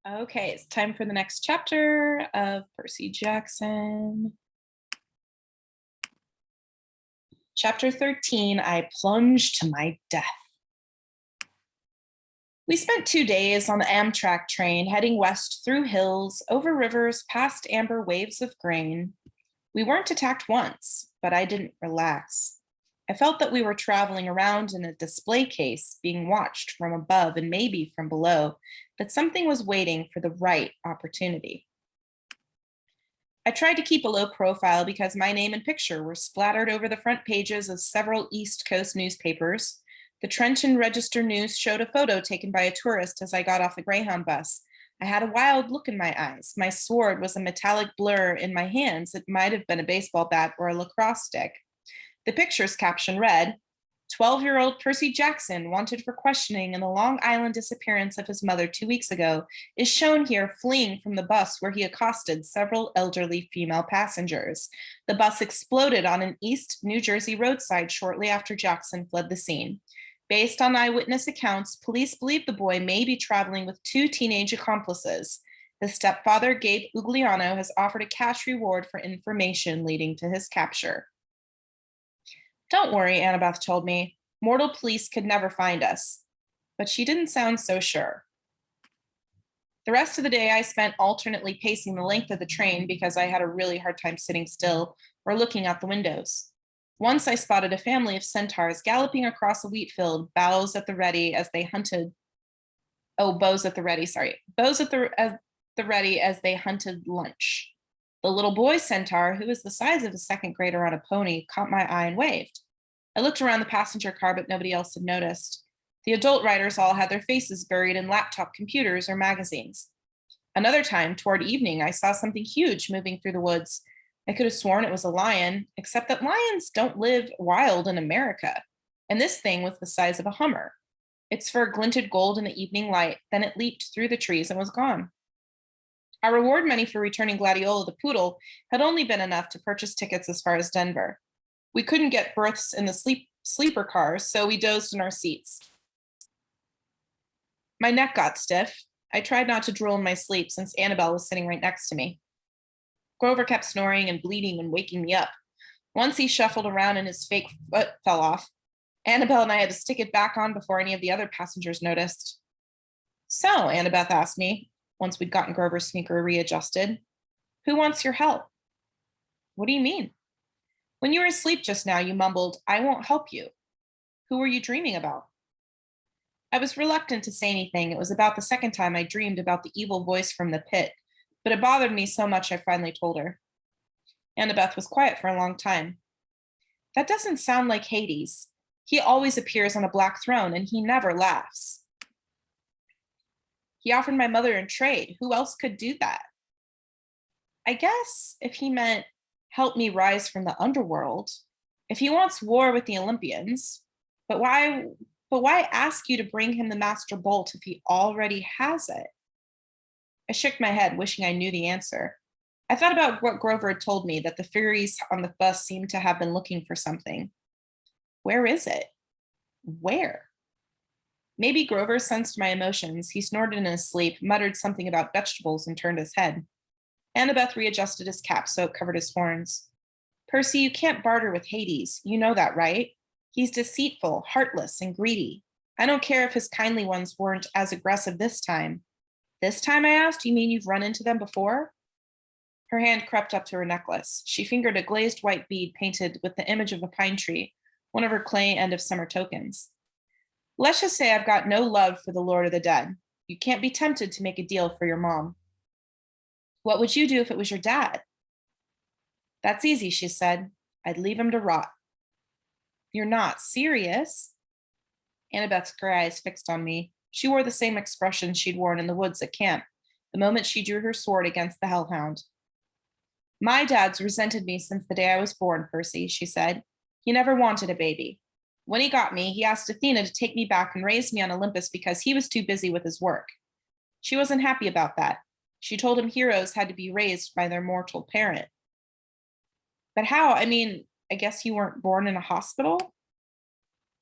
Okay, it's time for the next chapter of Percy Jackson. Chapter 13, I plunge to my death. We spent 2 days on the Amtrak train heading west through hills, over rivers, past amber waves of grain. We weren't attacked once, but I didn't relax. I felt that we were traveling around in a display case, being watched from above and maybe from below, that something was waiting for the right opportunity. I tried to keep a low profile because my name and picture were splattered over the front pages of several East Coast newspapers. The Trenton Register News showed a photo taken by a tourist as I got off the Greyhound bus. I had a wild look in my eyes. My sword was a metallic blur in my hands. It might have been a baseball bat or a lacrosse stick. The picture's caption read, 12-year-old Percy Jackson, wanted for questioning in the Long Island disappearance of his mother 2 weeks ago, is shown here fleeing from the bus where he accosted several elderly female passengers. The bus exploded on an East New Jersey roadside shortly after Jackson fled the scene. Based on eyewitness accounts, police believe the boy may be traveling with two teenage accomplices. The stepfather, Gabe Ugliano, has offered a cash reward for information leading to his capture. Don't worry, Annabeth told me. Mortal police could never find us. But she didn't sound so sure. The rest of the day I spent alternately pacing the length of the train because I had a really hard time sitting still or looking out the windows. Once I spotted a family of centaurs galloping across a wheat field, bows at the ready as they hunted. Oh, bows at the ready, sorry. Bows at the ready as they hunted lunch. The little boy centaur, who was the size of a second grader on a pony, caught my eye and waved. I looked around the passenger car, but nobody else had noticed. The adult riders all had their faces buried in laptop computers or magazines. Another time, toward evening, I saw something huge moving through the woods. I could have sworn it was a lion, except that lions don't live wild in America. And this thing was the size of a Hummer. Its fur glinted gold in the evening light, then it leaped through the trees and was gone. Our reward money for returning Gladiola the poodle had only been enough to purchase tickets as far as Denver. We couldn't get berths in the sleeper cars, so we dozed in our seats. My neck got stiff. I tried not to drool in my sleep since Annabelle was sitting right next to me. Grover kept snoring and bleating and waking me up. Once he shuffled around and his fake foot fell off. Annabelle and I had to stick it back on before any of the other passengers noticed. So, Annabeth asked me, once we'd gotten Grover's sneaker readjusted, who wants your help? What do you mean? When you were asleep just now, you mumbled, I won't help you. Who were you dreaming about? I was reluctant to say anything. It was about the second time I dreamed about the evil voice from the pit, but it bothered me so much I finally told her. Annabeth was quiet for a long time. That doesn't sound like Hades. He always appears on a black throne and he never laughs. He offered my mother in trade. Who else could do that? I guess if he meant help me rise from the underworld, if he wants war with the Olympians, but why ask you to bring him the Master Bolt if he already has it? I shook my head, wishing I knew the answer. I thought about what Grover had told me, that the Furies on the bus seemed to have been looking for something. Where is it? Where? Maybe Grover sensed my emotions. He snorted in his sleep, muttered something about vegetables, and turned his head. Annabeth readjusted his cap so it covered his horns. Percy, you can't barter with Hades. You know that, right? He's deceitful, heartless, and greedy. I don't care if his kindly ones weren't as aggressive this time. This time, I asked, you mean you've run into them before? Her hand crept up to her necklace. She fingered a glazed white bead painted with the image of a pine tree, one of her clay end of summer tokens. Let's just say I've got no love for the Lord of the Dead. You can't be tempted to make a deal for your mom. What would you do if it was your dad? That's easy, she said. I'd leave him to rot. You're not serious? Annabeth's gray eyes fixed on me. She wore the same expression she'd worn in the woods at camp, the moment she drew her sword against the hellhound. My dad's resented me since the day I was born, Percy, she said. He never wanted a baby. When he got me, he asked Athena to take me back and raise me on Olympus because he was too busy with his work. She wasn't happy about that. She told him heroes had to be raised by their mortal parent. But how? I mean, I guess you weren't born in a hospital?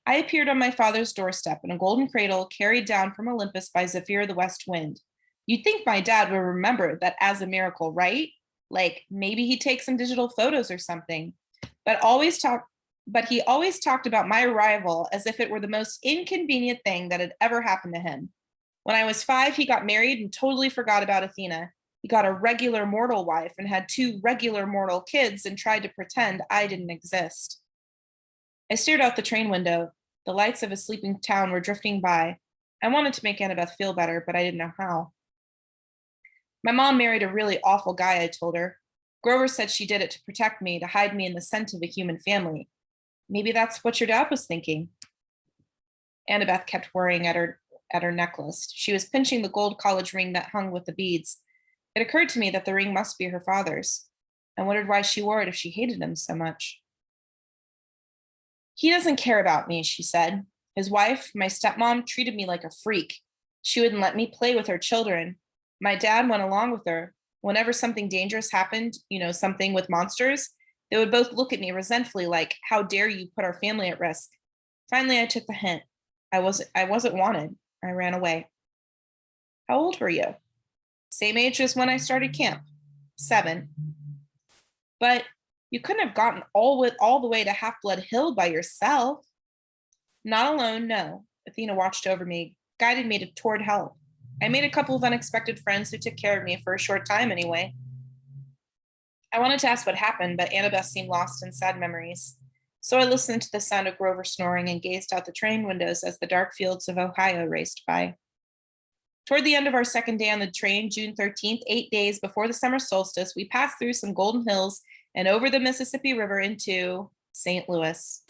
I appeared on my father's doorstep in a golden cradle carried down from Olympus by Zephyr the West Wind. You'd think my dad would remember that as a miracle, right? Like maybe he'd take some digital photos or something. But always talk but he always talked about my arrival as if it were the most inconvenient thing that had ever happened to him. When I was 5, he got married and totally forgot about Athena. He got a regular mortal wife and had 2 regular mortal kids and tried to pretend I didn't exist. I stared out the train window. The lights of a sleeping town were drifting by. I wanted to make Annabeth feel better, but I didn't know how. My mom married a really awful guy, I told her. Grover said she did it to protect me, to hide me in the scent of a human family. Maybe that's what your dad was thinking. Annabeth kept worrying at her necklace. She was pinching the gold college ring that hung with the beads. It occurred to me that the ring must be her father's. I wondered why she wore it if she hated him so much. He doesn't care about me, she said. His wife, my stepmom, treated me like a freak. She wouldn't let me play with her children. My dad went along with her. Whenever something dangerous happened, something with monsters, they would both look at me resentfully like, how dare you put our family at risk? Finally, I took the hint. I wasn't wanted. I ran away. How old were you? Same age as when I started camp. 7. But you couldn't have gotten all the way to Half-Blood Hill by yourself. Not alone, no. Athena watched over me, guided me toward help. I made a couple of unexpected friends who took care of me for a short time anyway. I wanted to ask what happened, but Annabeth seemed lost in sad memories. So I listened to the sound of Grover snoring and gazed out the train windows as the dark fields of Ohio raced by. Toward the end of our second day on the train, June 13th, 8 days before the summer solstice, we passed through some golden hills and over the Mississippi River into St. Louis.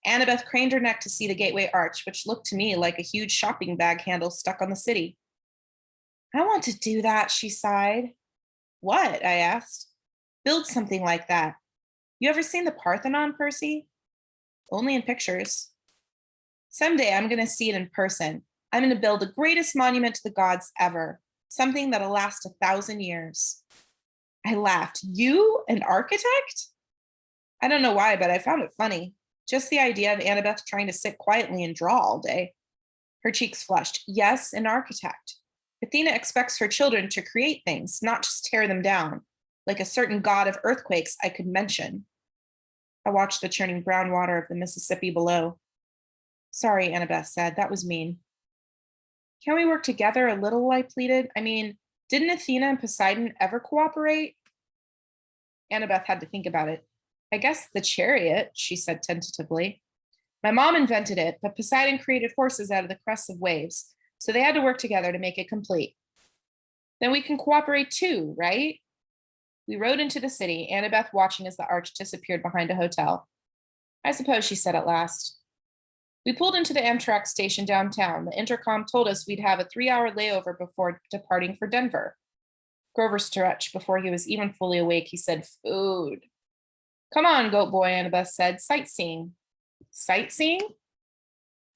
Annabeth craned her neck to see the Gateway Arch, which looked to me like a huge shopping bag handle stuck on the city. I want to do that, she sighed. What? I asked. Build something like that. You ever seen the Parthenon, Percy? Only in pictures. Someday I'm going to see it in person. I'm going to build the greatest monument to the gods ever, something that'll last 1,000 years. I laughed. You, an architect? I don't know why, but I found it funny. Just the idea of Annabeth trying to sit quietly and draw all day. Her cheeks flushed. Yes, an architect. Athena expects her children to create things, not just tear them down, like a certain god of earthquakes I could mention. I watched the churning brown water of the Mississippi below. Sorry, Annabeth said. That was mean. Can we work together a little? I pleaded. I mean, didn't Athena and Poseidon ever cooperate? Annabeth had to think about it. I guess the chariot, she said tentatively. My mom invented it, but Poseidon created horses out of the crests of waves, so they had to work together to make it complete. Then we can cooperate too, right? We rode into the city, Annabeth watching as the arch disappeared behind a hotel. I suppose, she said at last. We pulled into the Amtrak station downtown. The intercom told us we'd have a 3-hour layover before departing for Denver. Grover stretched before he was even fully awake. He said, food. Come on, goat boy, Annabeth said. Sightseeing. Sightseeing?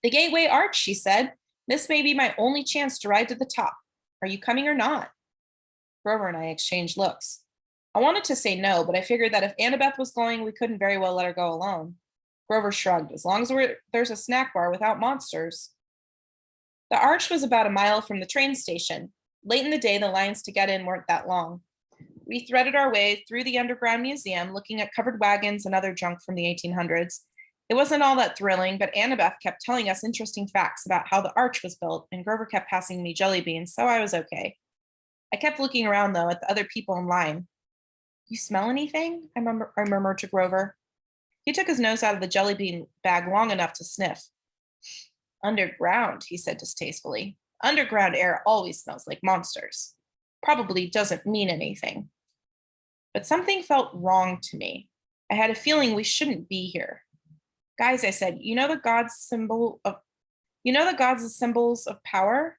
The Gateway Arch, she said. This may be my only chance to ride to the top. Are you coming or not? Grover and I exchanged looks. I wanted to say no, but I figured that if Annabeth was going, we couldn't very well let her go alone. Grover shrugged. As long as there's a snack bar without monsters. The arch was about a mile from the train station. Late in the day, the lines to get in weren't that long. We threaded our way through the underground museum, looking at covered wagons and other junk from the 1800s. It wasn't all that thrilling, but Annabeth kept telling us interesting facts about how the arch was built, and Grover kept passing me jelly beans, so I was okay. I kept looking around, though, at the other people in line. You smell anything? I murmured to Grover. He took his nose out of the jelly bean bag long enough to sniff. Underground, he said distastefully. Underground air always smells like monsters. Probably doesn't mean anything. But something felt wrong to me. I had a feeling we shouldn't be here. Guys, I said, you know the gods' symbols of power?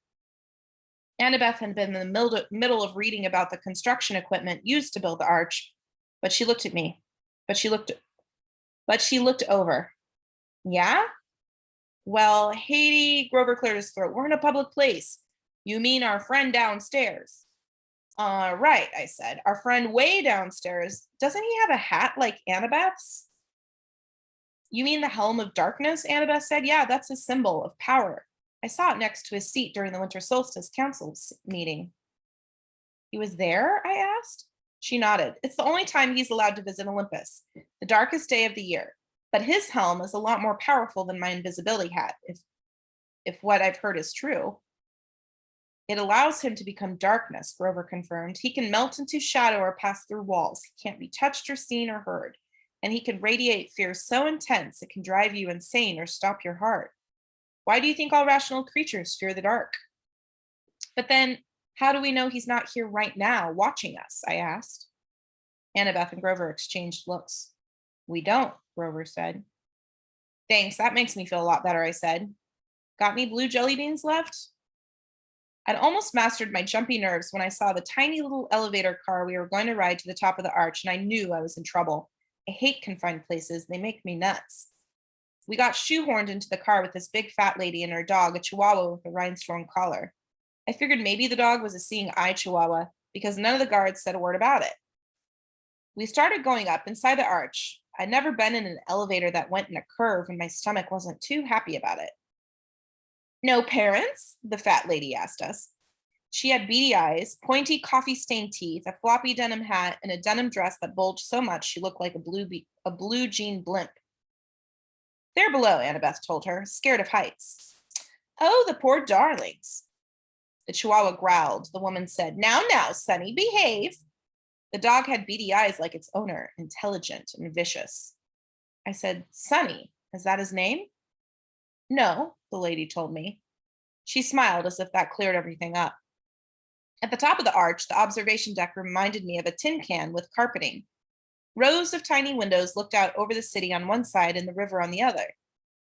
Annabeth had been in the middle of reading about the construction equipment used to build the arch, but she looked at me. But she looked over. Yeah? Well, Haiti, Grover cleared his throat. We're in a public place. You mean our friend downstairs? Right, I said. Our friend way downstairs. Doesn't he have a hat like Annabeth's? You mean the helm of darkness? Annabeth said. Yeah, that's a symbol of power. I saw it next to his seat during the winter solstice council meeting. He was there? I asked. She nodded. It's the only time he's allowed to visit Olympus, the darkest day of the year. But his helm is a lot more powerful than my invisibility hat, if what I've heard is true. It allows him to become darkness, Grover confirmed. He can melt into shadow or pass through walls. He can't be touched or seen or heard. And he can radiate fear so intense it can drive you insane or stop your heart. Why do you think all rational creatures fear the dark? But then, how do we know he's not here right now watching us? I asked. Annabeth and Grover exchanged looks. We don't, Grover said. Thanks, that makes me feel a lot better, I said. Got any blue jelly beans left? I'd almost mastered my jumpy nerves when I saw the tiny little elevator car we were going to ride to the top of the arch, and I knew I was in trouble. I hate confined places. They make me nuts. We got shoehorned into the car with this big fat lady and her dog, a chihuahua with a rhinestone collar. I figured maybe the dog was a seeing eye chihuahua because none of the guards said a word about it. We started going up inside the arch. I'd never been in an elevator that went in a curve, and my stomach wasn't too happy about it. No parents? The fat lady asked us. She had beady eyes, pointy coffee-stained teeth, a floppy denim hat, and a denim dress that bulged so much she looked like a blue jean blimp. They're below, Annabeth told her, scared of heights. Oh, the poor darlings. The chihuahua growled. The woman said, Now, Sonny, behave. The dog had beady eyes like its owner, intelligent and vicious. I said, Sonny, is that his name? No, the lady told me. She smiled as if that cleared everything up. At the top of the arch, the observation deck reminded me of a tin can with carpeting. Rows of tiny windows looked out over the city on one side and the river on the other.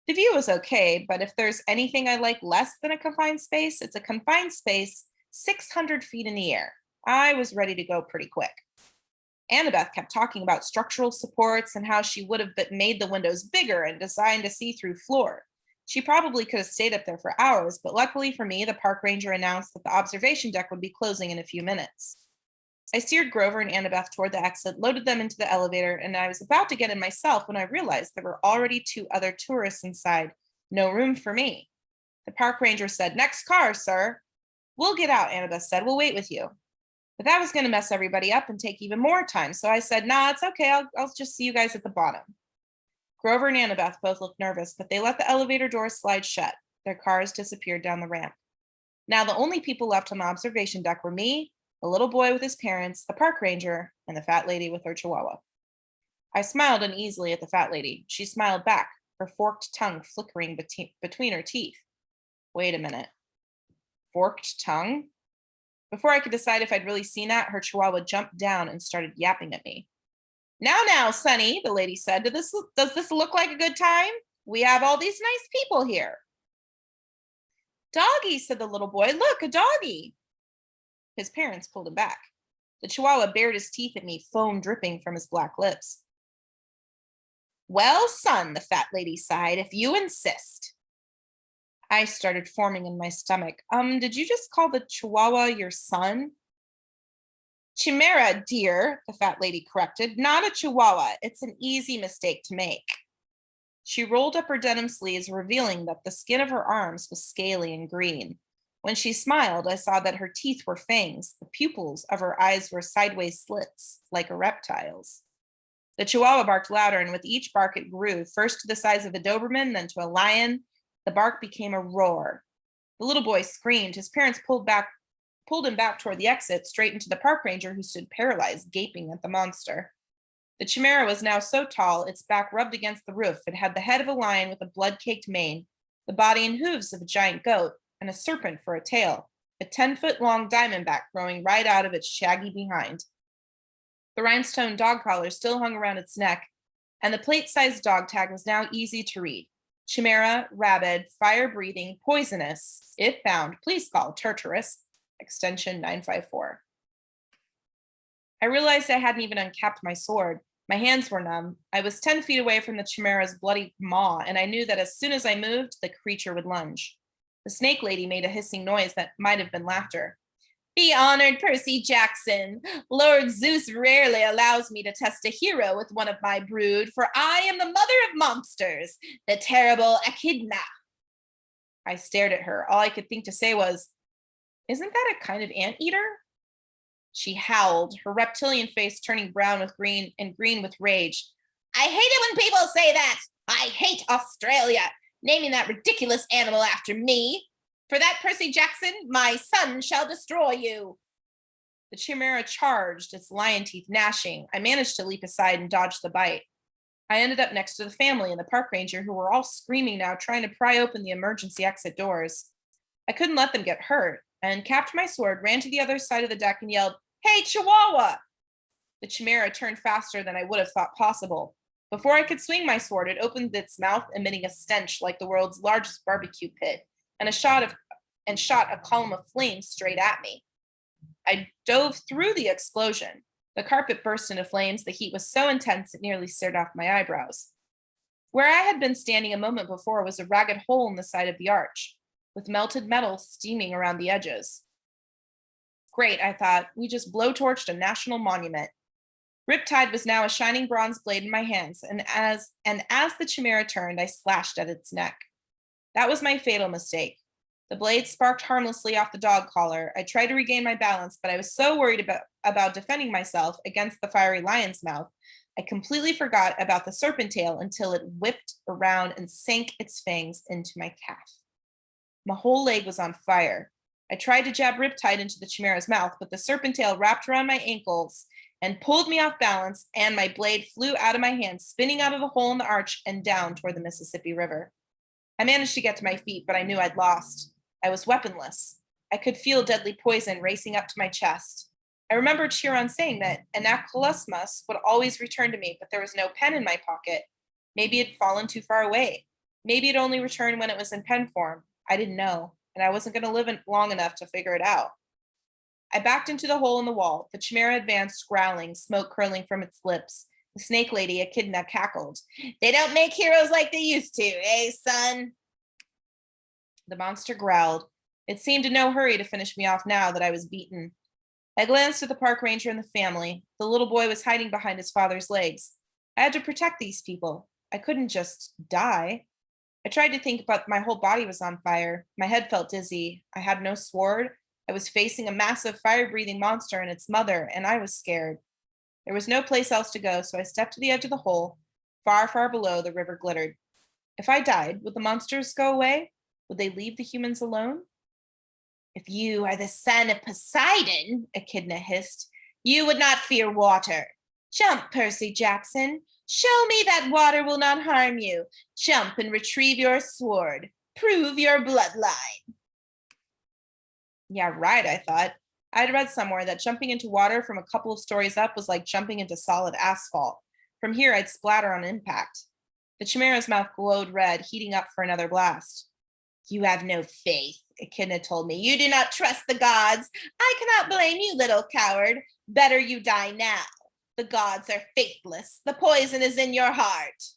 The view was okay, but if there's anything I like less than a confined space, it's a confined space 600 feet in the air. I was ready to go pretty quick. Annabeth kept talking about structural supports and how she would have made the windows bigger and designed a see-through floor. She probably could have stayed up there for hours, but luckily for me, the park ranger announced that the observation deck would be closing in a few minutes. I steered Grover and Annabeth toward the exit, loaded them into the elevator, and I was about to get in myself when I realized there were already 2 other tourists inside. No room for me. The park ranger said, Next car, sir. We'll get out, Annabeth said. We'll wait with you. But that was going to mess everybody up and take even more time, so I said, Nah, it's okay. I'll just see you guys at the bottom. Grover and Annabeth both looked nervous, but they let the elevator doors slide shut. Their cars disappeared down the ramp. Now the only people left on the observation deck were me, the little boy with his parents, the park ranger, and the fat lady with her chihuahua. I smiled uneasily at the fat lady. She smiled back, her forked tongue flickering between her teeth. Wait a minute. Forked tongue? Before I could decide if I'd really seen that, her chihuahua jumped down and started yapping at me. Now, Sonny, the lady said, does this look like a good time? We have all these nice people here. Doggy, said the little boy. Look, a doggy. His parents pulled him back. The chihuahua bared his teeth at me, foam dripping from his black lips. Well, son, the fat lady sighed, if you insist. I started forming in my stomach. Did you just call the chihuahua your son? Chimera, dear, the fat lady corrected, not a chihuahua. It's an easy mistake to make. She rolled up her denim sleeves, revealing that the skin of her arms was scaly and green. When she smiled, I saw that her teeth were fangs. The pupils of her eyes were sideways slits, like a reptile's. The chihuahua barked louder, and with each bark it grew, first to the size of a Doberman, then to a lion. The bark became a roar. The little boy screamed. His parents pulled him back toward the exit, straight into the park ranger, who stood paralyzed, gaping at the monster. The chimera was now so tall, its back rubbed against the roof. It had the head of a lion with a blood-caked mane, the body and hooves of a giant goat, and a serpent for a tail, a 10-foot-long diamondback growing right out of its shaggy behind. The rhinestone dog collar still hung around its neck, and the plate-sized dog tag was now easy to read. Chimera, rabid, fire-breathing, poisonous. If found, please call Tartarus. Extension 954. I realized I hadn't even uncapped my sword. My hands were numb. I was 10 feet away from the chimera's bloody maw, and I knew that as soon as I moved, the creature would lunge. The snake lady made a hissing noise that might have been laughter. Be honored, Percy Jackson. Lord Zeus rarely allows me to test a hero with one of my brood, for I am the mother of monsters, the terrible Echidna. I stared at her. All I could think to say was, "Isn't that a kind of anteater?" She howled, her reptilian face turning brown with green and green with rage. "I hate it when people say that! I hate Australia! Naming that ridiculous animal after me! For that, Percy Jackson, my son shall destroy you!" The chimera charged, its lion teeth gnashing. I managed to leap aside and dodge the bite. I ended up next to the family and the park ranger, who were all screaming now, trying to pry open the emergency exit doors. I couldn't let them get hurt, and capped my sword, ran to the other side of the deck, and yelled, "Hey, Chihuahua!" The chimera turned faster than I would have thought possible. Before I could swing my sword, it opened its mouth, emitting a stench like the world's largest barbecue pit, and shot a column of flames straight at me. I dove through the explosion. The carpet burst into flames. The heat was so intense it nearly seared off my eyebrows. Where I had been standing a moment before was a ragged hole in the side of the arch, with melted metal steaming around the edges. Great, I thought. We just blowtorched a national monument. Riptide was now a shining bronze blade in my hands, and as the chimera turned, I slashed at its neck. That was my fatal mistake. The blade sparked harmlessly off the dog collar. I tried to regain my balance, but I was so worried about defending myself against the fiery lion's mouth, I completely forgot about the serpent tail until it whipped around and sank its fangs into my calf. My whole leg was on fire. I tried to jab Riptide into the chimera's mouth, but the serpent tail wrapped around my ankles and pulled me off balance, and my blade flew out of my hand, spinning out of the hole in the arch and down toward the Mississippi River. I managed to get to my feet, but I knew I'd lost. I was weaponless. I could feel deadly poison racing up to my chest. I remembered Chiron saying that Anaclosmus would always return to me, but there was no pen in my pocket. Maybe it had fallen too far away. Maybe it only returned when it was in pen form. I didn't know, and I wasn't going to live long enough to figure it out. I backed into the hole in the wall. The chimera advanced, growling, smoke curling from its lips. The snake lady, Echidna, cackled. "They don't make heroes like they used to, eh, son?" The monster growled. It seemed in no hurry to finish me off now that I was beaten. I glanced at the park ranger and the family. The little boy was hiding behind his father's legs. I had to protect these people. I couldn't just die. I tried to think, but my whole body was on fire. My head felt dizzy. I had no sword. I was facing a massive fire-breathing monster and its mother, and I was scared. There was no place else to go, so I stepped to the edge of the hole. Far, far below, the river glittered. If I died, would the monsters go away? Would they leave the humans alone? "If you are the son of Poseidon," Echidna hissed, "you would not fear water. Jump, Percy Jackson. Show me that water will not harm you. Jump and retrieve your sword. Prove your bloodline." Yeah, right, I thought. I'd read somewhere that jumping into water from a couple of stories up was like jumping into solid asphalt. From here, I'd splatter on impact. The chimera's mouth glowed red, heating up for another blast. "You have no faith," Echidna told me. "You do not trust the gods. I cannot blame you, little coward. Better you die now. The gods are faithless. The poison is in your heart."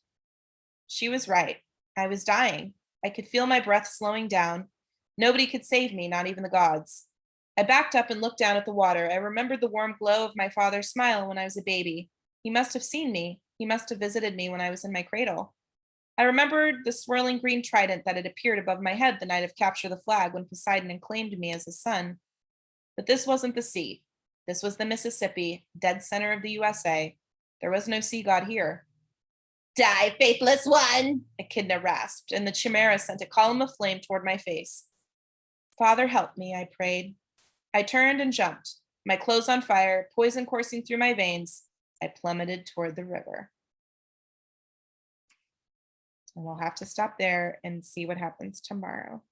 She was right. I was dying. I could feel my breath slowing down. Nobody could save me, not even the gods. I backed up and looked down at the water. I remembered the warm glow of my father's smile when I was a baby. He must have seen me. He must have visited me when I was in my cradle. I remembered the swirling green trident that had appeared above my head the night of Capture the Flag when Poseidon had claimed me as his son. But this wasn't the sea. This was the Mississippi, dead center of the USA. There was no sea god here. "Die, faithless one," Echidna rasped, and the chimera sent a column of flame toward my face. "Father, help me," I prayed. I turned and jumped. My clothes on fire, poison coursing through my veins. I plummeted toward the river. And we'll have to stop there and see what happens tomorrow.